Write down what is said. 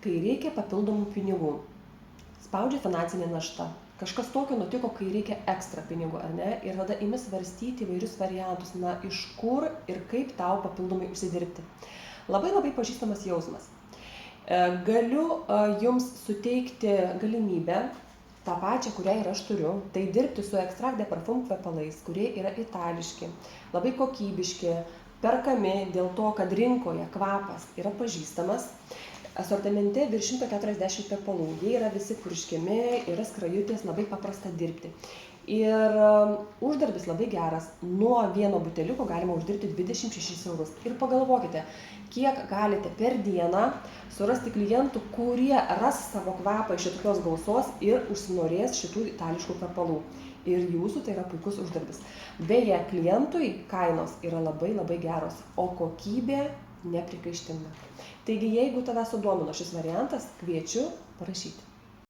kai reikia papildomų pinigų, spaudžia finansinė našta. Kažkas tokio nutiko, kai reikia ekstra pinigų, ar ne? Ir tada imi svarstyti įvairius variantus, iš kur ir kaip tau papildomai užsidirbti. Labai pažįstamas jausmas. Galiu jums suteikti galimybę, tą pačią, kurią ir aš turiu, tai dirbti su Extract de Parfum kvepalais, kurie yra itališki, labai kokybiški, perkami dėl to, kad rinkoje kvapas yra pažįstamas. Asortimente virš 140 kvepalų, jie yra visi purškiami, yra skrajutės, labai paprasta dirbti. Ir uždarbis labai geras, nuo vieno buteliuko galima uždirbti 26 eurus. Ir pagalvokite, kiek galite per dieną surasti klientų, kurie ras savo kvapą iš šitokios gausos ir užsinorės šitų itališkų kvepalų. Ir jūsų tai yra puikus uždarbis. Beje, klientui kainos yra labai geros, o kokybė neprikaištinga. Taigi, jeigu tave sudomino šis variantas, kviečiu parašyti.